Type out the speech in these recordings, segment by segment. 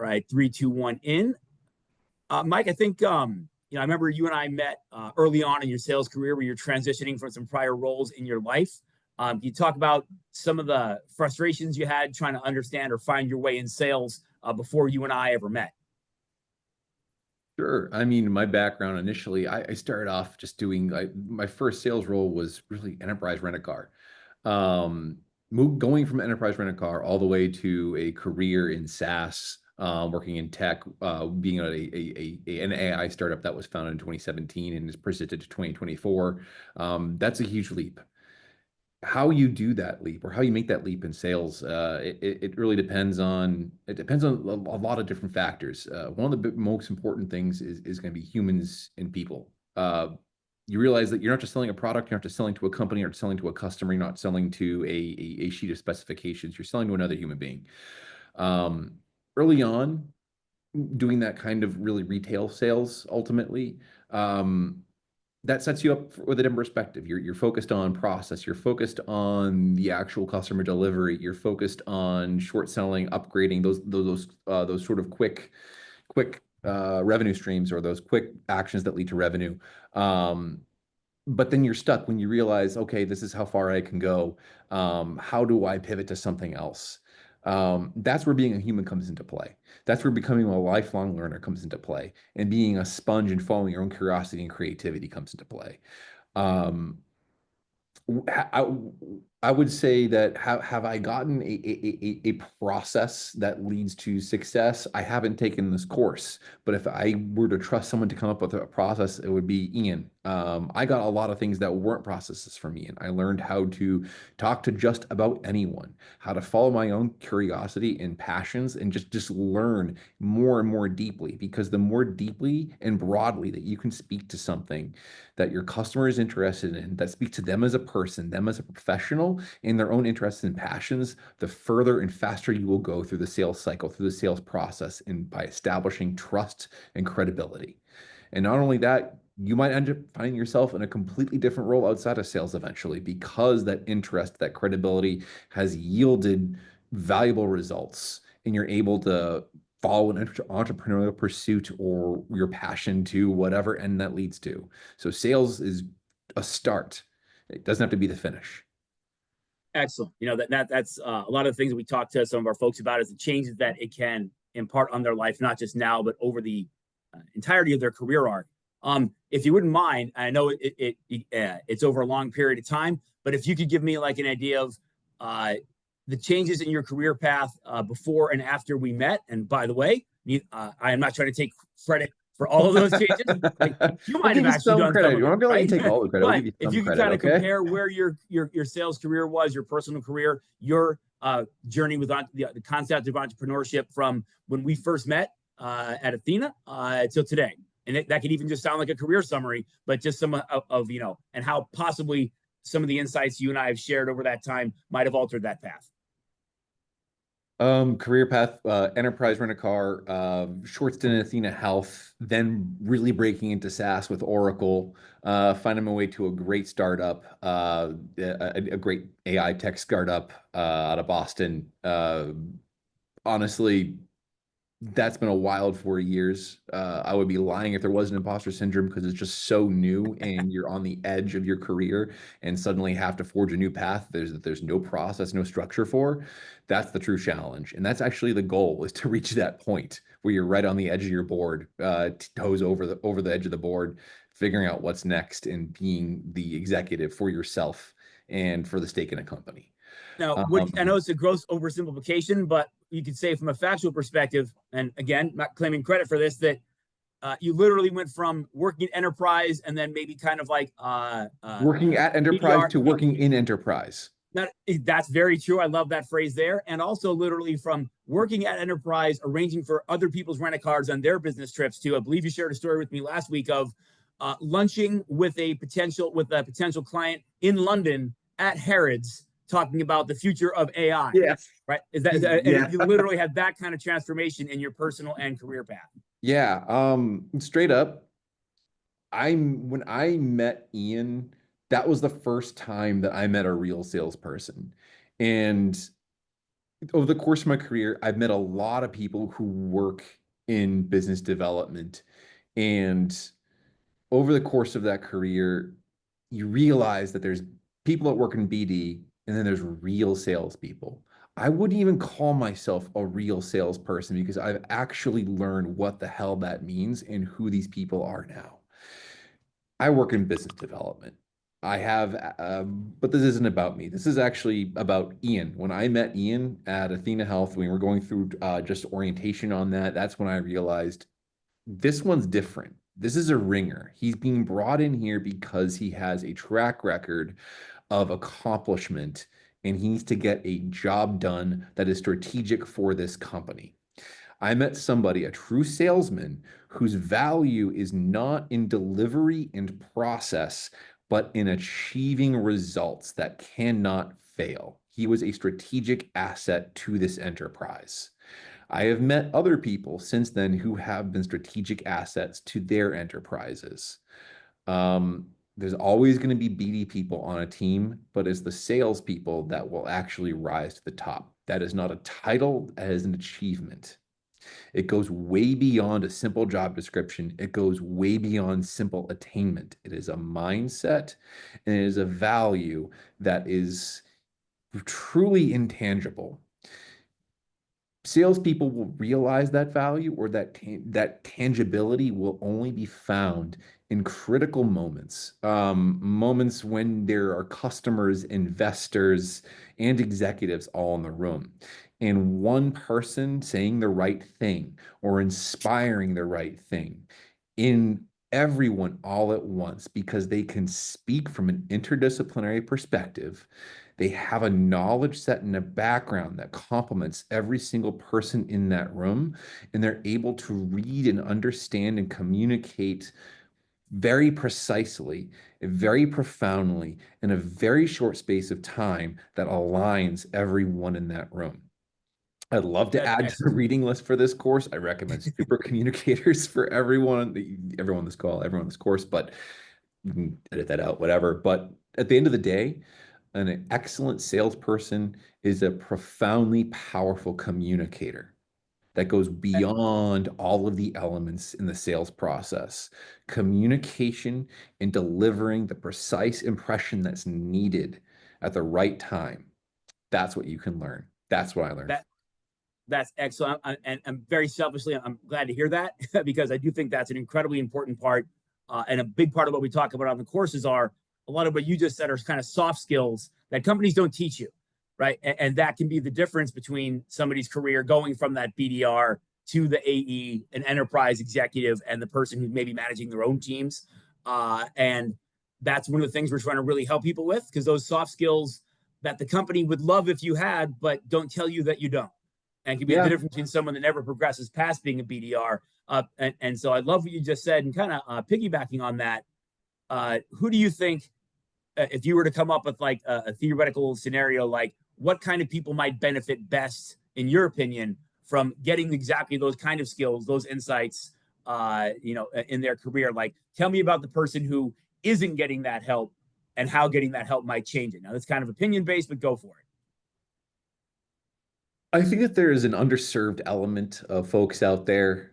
right, three, two, one, in. Mike, I think I remember you and I met early on in your sales career where you're transitioning from some prior roles in your life. You talk about some of the frustrations you had trying to understand or find your way in sales before you and I ever met. Sure. I mean, my background initially, I started off just doing like my first sales role was really enterprise rent-a-car. Um, Going from enterprise rent-a-car all the way to a career in SaaS, working in tech, being at an AI startup that was founded in 2017 and has persisted to 2024. That's a huge leap. How you do that leap or how you make that leap in sales, it really depends on a lot of different factors. One of the most important things is going to be humans and people. You realize that you're not just selling a product, you're not just selling to a company, you're not selling to a customer, you're not selling to a sheet of specifications, you're selling to another human being. Um, Early on, doing that kind of really retail sales ultimately, that sets you up with a different perspective. You're focused on process. You're focused on the actual customer delivery. You're focused on short selling, upgrading those sort of quick revenue streams or those quick actions that lead to revenue. But then you're stuck when you realize, okay, this is how far I can go. How do I pivot to something else? That's where being a human comes into play. That's where becoming a lifelong learner comes into play, and being a sponge and following your own curiosity and creativity comes into play. Um, I, I would say that have I gotten a process that leads to success? I haven't taken this course, but if I were to trust someone to come up with a process, it would be Ian. I got a lot of things that weren't processes from Ian. I learned how to talk to just about anyone, how to follow my own curiosity and passions, and just learn more and more deeply. Because the more deeply and broadly that you can speak to something that your customer is interested in, that speak to them as a person, them as a professional, in their own interests and passions, the further and faster you will go through the sales cycle, through the sales process, and by establishing trust and credibility. And not only that, you might end up finding yourself in a completely different role outside of sales eventually, because that interest, that credibility has yielded valuable results, and you're able to follow an entrepreneurial pursuit or your passion to whatever end that leads to. So sales is a start. It doesn't have to be the finish. Excellent. That's a lot of the things that we talk to some of our folks about is the changes that it can impart on their life, not just now, but over the entirety of their career arc. If you wouldn't mind, I know it's over a long period of time, but if you could give me like an idea of the changes in your career path before and after we met. And by the way, I am not trying to take credit for all of those changes. Like you might have actually done credit. Some You want to let right? you take all the credit? I'll But give you if some you could credit, kind of okay? compare where your sales career was, your personal career, your journey with the concept of entrepreneurship from when we first met at Athena till today. And that could even just sound like a career summary, but just some of and how possibly some of the insights you and I have shared over that time might have altered that path. Career path, enterprise rent-a-car, short stint in Athena Health, then really breaking into SaaS with Oracle, finding my way to a great startup, a great AI tech startup out of Boston. Honestly, that's been a wild 4 years. I would be lying if there wasn't imposter syndrome, because it's just so new and you're on the edge of your career and suddenly have to forge a new path. There's no process, no structure for. That's the true challenge. And that's actually the goal, is to reach that point where you're right on the edge of your board, toes over the edge of the board, figuring out what's next and being the executive for yourself and for the stake in a company. Now, I know it's a gross oversimplification, but you could say from a factual perspective, and again, not claiming credit for this, that you literally went from working at enterprise and then maybe kind of like working at enterprise BDR, to working in enterprise. That's very true. I love that phrase there. And also literally from working at enterprise, arranging for other people's rent-a-cars on their business trips to, I believe you shared a story with me last week of lunching with a potential client in London at Harrods, talking about the future of AI. Yes. Right. And you literally had that kind of transformation in your personal and career path. Yeah. Straight up, when I met Ian, that was the first time that I met a real salesperson. And over the course of my career, I've met a lot of people who work in business development. And over the course of that career, you realize that there's people that work in BD and then there's real salespeople. I wouldn't even call myself a real salesperson because I've actually learned what the hell that means and who these people are now. I work in business development. I have, but this isn't about me. This is actually about Ian. When I met Ian at Athena Health, we were going through just orientation on that. That's when I realized this one's different. This is a ringer. He's being brought in here because he has a track record of accomplishment and he needs to get a job done that is strategic for this company. I met somebody, a true salesman, whose value is not in delivery and process, but in achieving results that cannot fail. He was a strategic asset to this enterprise. I have met other people since then who have been strategic assets to their enterprises. There's always going to be BD people on a team, but it's the salespeople that will actually rise to the top. That is not a title, that is an achievement. It goes way beyond a simple job description. It goes way beyond simple attainment. It is a mindset and it is a value that is truly intangible. Salespeople will realize that value or that tangibility will only be found in critical moments, moments when there are customers, investors, and executives all in the room. And one person saying the right thing or inspiring the right thing in everyone all at once because they can speak from an interdisciplinary perspective. They have a knowledge set and a background that complements every single person in that room, and they're able to read and understand and communicate very precisely, very profoundly, in a very short space of time that aligns everyone in that room. I'd love to That's add to the excellent. reading list for this course. I recommend super communicators for everyone on this call, everyone on this course, but you can edit that out, whatever. But at the end of the day, an excellent salesperson is a profoundly powerful communicator that goes beyond all of the elements in the sales process. Communication and delivering the precise impression that's needed at the right time. That's what you can learn. That's what I learned. That that's excellent. And I'm very selfishly, I'm glad to hear that because I do think that's an incredibly important part. And a big part of what we talk about on the courses are a lot of what you just said are kind of soft skills that companies don't teach you, right? And that can be the difference between somebody's career going from that BDR to the AE, an enterprise executive, and the person who's maybe managing their own teams. And that's one of the things we're trying to really help people with because those soft skills that the company would love if you had, but don't tell you that you don't and can be the Yeah, difference between someone that never progresses past being a BDR. And so I love what you just said and kind of piggybacking on that. Who do you think, if you were to come up with like a theoretical scenario, like what kind of people might benefit best, in your opinion, from getting exactly those kind of skills, those insights, in their career? Like, tell me about the person who isn't getting that help and how getting that help might change it. Now, that's kind of opinion based, but go for it. I think that there is an underserved element of folks out there.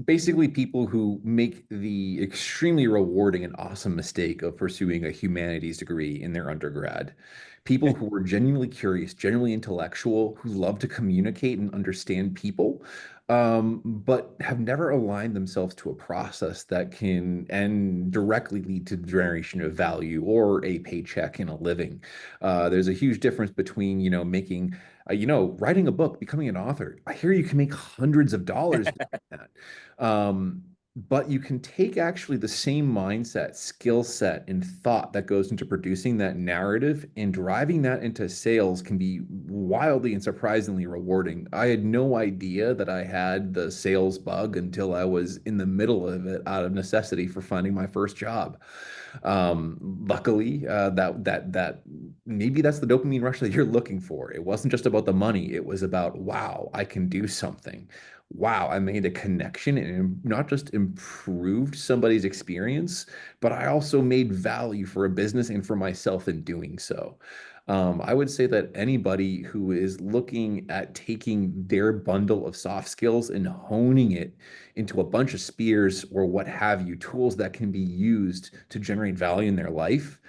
Basically people who make the extremely rewarding and awesome mistake of pursuing a humanities degree in their undergrad. People who are genuinely curious, genuinely intellectual, who love to communicate and understand people, but have never aligned themselves to a process that can and directly lead to the generation of value or a paycheck and a living. There's a huge difference between, making, writing a book, becoming an author. I hear you can make hundreds of dollars doing that. But you can take actually the same mindset, skill set, and thought that goes into producing that narrative and driving that into sales can be wildly and surprisingly rewarding. I had no idea that I had the sales bug until I was in the middle of it out of necessity for finding my first job. Luckily, that maybe that's the dopamine rush that you're looking for. It wasn't just about the money. It was about, wow, I can do something. wow, I made a connection and not just improved somebody's experience, but I also made value for a business and for myself in doing so. I would say that anybody who is looking at taking their bundle of soft skills and honing it into a bunch of spears or what have you, tools that can be used to generate value in their life,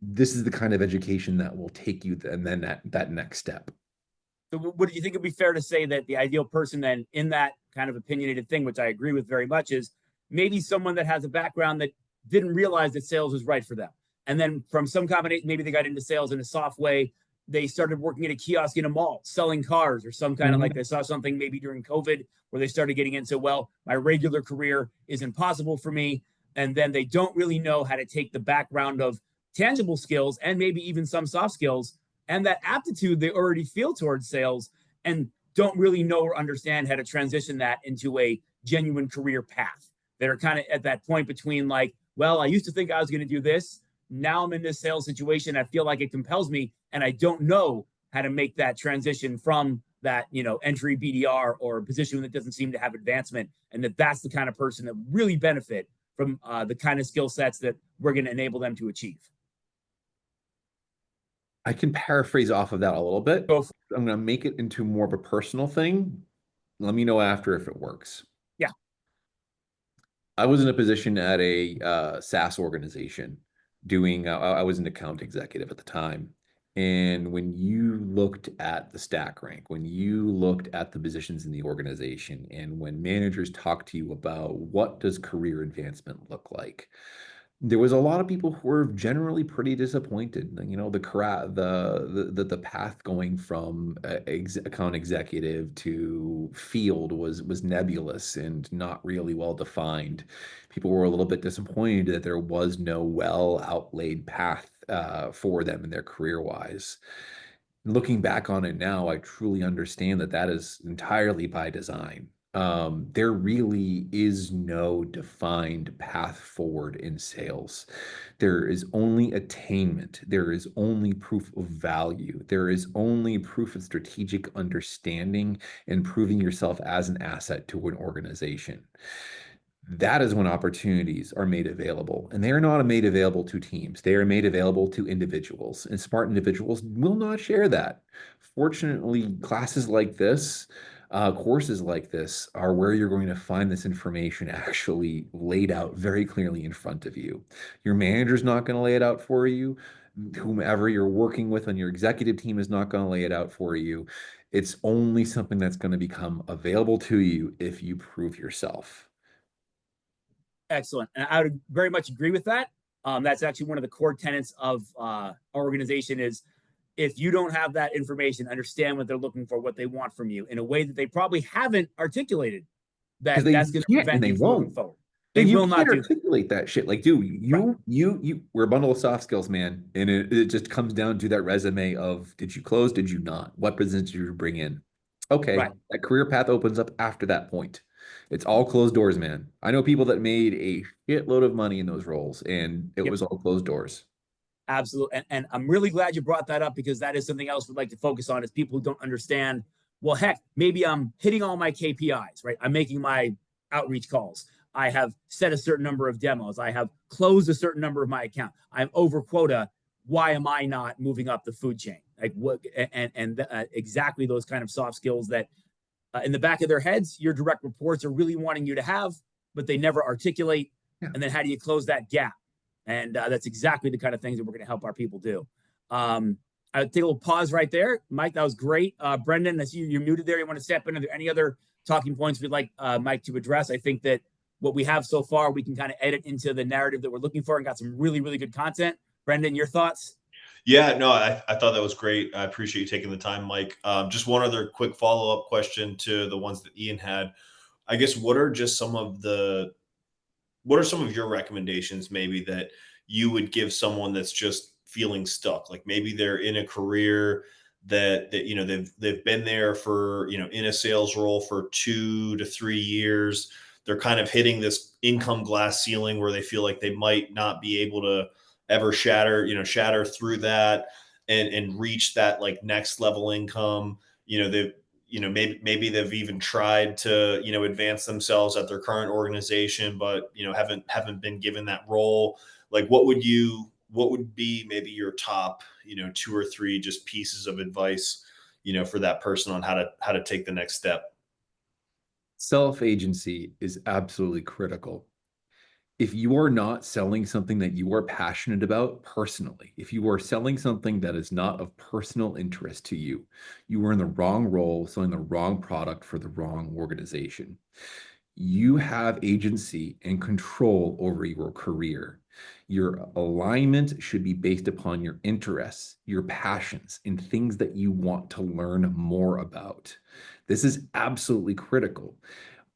this is the kind of education that will take you and then that next step. So would you think it'd be fair to say that the ideal person then in that kind of opinionated thing, which I agree with very much, is maybe someone that has a background that didn't realize that sales was right for them. And then from some combination, maybe they got into sales in a soft way. They started working at a kiosk in a mall, selling cars or some kind of like Mhm. they saw something maybe during COVID where they started getting into, well, my regular career is impossible for me. And then they don't really know how to take the background of tangible skills and maybe even some soft skills and that aptitude they already feel towards sales and don't really know or understand how to transition that into a genuine career path. That are kind of at that point between like, well, I used to think I was going to do this. Now I'm in this sales situation. I feel like it compels me, and I don't know how to make that transition from that, entry BDR or a position that doesn't seem to have advancement, and that's the kind of person that really benefit from the kind of skill sets that we're going to enable them to achieve. I can paraphrase off of that a little bit. Go for, I'm going to make it into more of a personal thing. Let me know after if it works. yeah, I was in a position at a SaaS organization doing, I was an account executive at the time. And when you looked at the stack rank, when you looked at the positions in the organization, and when managers talked to you about what does career advancement look like, there was a lot of people who were generally pretty disappointed. The path going from account executive to field was nebulous and not really well defined. People were a little bit disappointed that there was no well outlaid path for them in their career wise. Looking back on it now, I truly understand that that is entirely by design. There really is no defined path forward in sales. There is only attainment. There is only proof of value. There is only proof of strategic understanding and proving yourself as an asset to an organization. That is when opportunities are made available. And they are not made available to teams. They are made available to individuals. And smart individuals will not share that. Fortunately, classes like this, courses like this are where you're going to find this information actually laid out very clearly in front of you. Your manager's not going to lay it out for you. Whomever you're working with on your executive team is not going to lay it out for you. It's only something that's going to become available to you if you prove yourself. excellent. And I would very much agree with that. That's actually one of the core tenets of our organization is if you don't have that information, understand what they're looking for, what they want from you in a way that they probably haven't articulated, Because that they that's going to can't and prevent they you from moving won't. forward. They And you will can't not do that. articulate that shit. Like, dude, Right, we're a bundle of soft skills, man. And it just comes down to that resume of did you close, did you not? What business did you bring in? Okay, right. that career path opens up after that point. It's all closed doors, man. I know people that made a shitload of money in those roles, and it Yep, was all closed doors. absolutely. And I'm really glad you brought that up because that is something else we'd like to focus on is people who don't understand. Well, heck, maybe I'm hitting all my KPIs, right? I'm making my outreach calls. I have set a certain number of demos. I have closed a certain number of my account. I'm over quota. Why am I not moving up the food chain? Like what? And exactly those kind of soft skills that in the back of their heads, your direct reports are really wanting you to have, but they never articulate. Yeah. And then how do you close that gap? And that's exactly the kind of things that we're going to help our people do. I'll take a little pause right there. Mike, that was great. Brendan, I see you're muted there. You want to step in? Are there any other talking points we'd like Mike to address? I think that what we have so far, we can kind of edit into the narrative that we're looking for and got some really, really good content. Brendan, your thoughts? Yeah, no, I thought that was great. I appreciate you taking the time, Mike. Just one other quick follow up question to the ones that Ian had. I guess what are some of your recommendations maybe that you would give someone that's just feeling stuck? Like maybe they're in a career that they've been there for, in a sales role for 2 to 3 years. They're kind of hitting this income glass ceiling where they feel like they might not be able to ever shatter through that and reach that like next level income. They've maybe they've even tried to, advance themselves at their current organization, but, haven't been given that role. Like, what would be maybe your top, 2 or 3 just pieces of advice, for that person on how to take the next step? Self-agency is absolutely critical. If you are not selling something that you are passionate about personally, if you are selling something that is not of personal interest to you, you are in the wrong role, selling the wrong product for the wrong organization. You have agency and control over your career. Your alignment should be based upon your interests, your passions, and things that you want to learn more about. This is absolutely critical.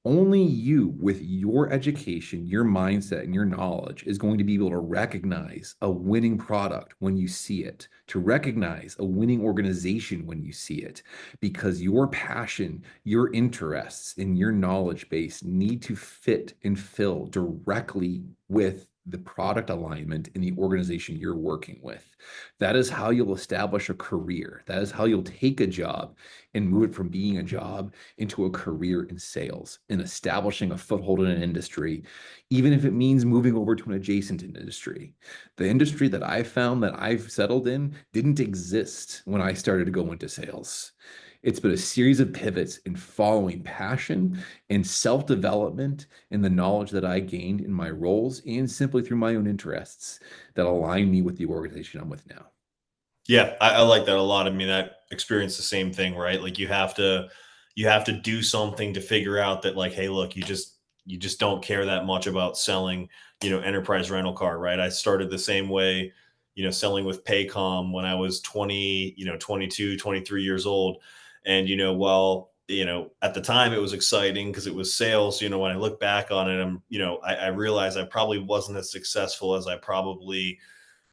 Only you, with your education, your mindset, and your knowledge, is going to be able to recognize a winning product when you see it, to recognize a winning organization when you see it, because your passion, your interests, and your knowledge base need to fit and fill directly with the product alignment in the organization you're working with. That is how you'll establish a career. That is how you'll take a job and move it from being a job into a career in sales and establishing a foothold in an industry, even if it means moving over to an adjacent industry. The industry that I found that I've settled in didn't exist when I started to go into sales. It's been a series of pivots in following passion and self-development and the knowledge that I gained in my roles and simply through my own interests that align me with the organization I'm with now. Yeah, I like that a lot. I mean, I experienced the same thing, right? Like, you have to do something to figure out that, like, hey, look, you just don't care that much about selling, enterprise rental car, right? I started the same way, selling with Paycom when I was 20, 22, 23 years old. And, while, at the time it was exciting because it was sales, when I look back on it, I realized I probably wasn't as successful as I probably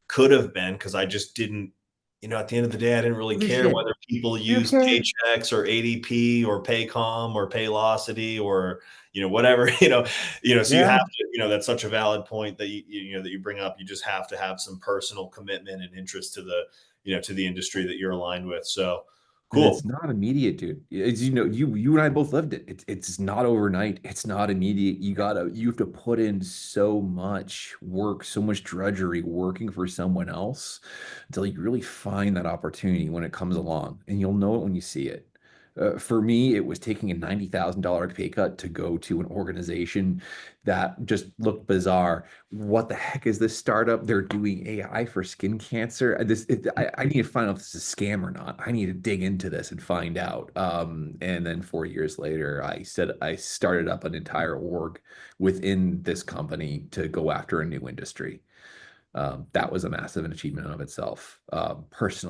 could have been, because I just didn't, at the end of the day, I didn't really Give a care shit. whether people You don't use care. Paychex or ADP or Paycom or Paylocity or, whatever, so you Yeah. have to, that's such a valid point that that you bring up. You just have to have some personal commitment and interest to the, to the industry that you're aligned with. So And cool. it's not immediate, dude. As you know, you and I both lived it. It's not overnight. It's not immediate. You have to put in so much work, so much drudgery working for someone else until you really find that opportunity when it comes along, and you'll know it when you see it. For me, it was taking a $90,000 pay cut to go to an organization that just looked bizarre. What the heck is this startup? They're doing AI for skin cancer. I need to find out if this is a scam or not. I need to dig into this and find out. And then 4 years later, I started up an entire org within this company to go after a new industry. That was a massive achievement in of itself, personally.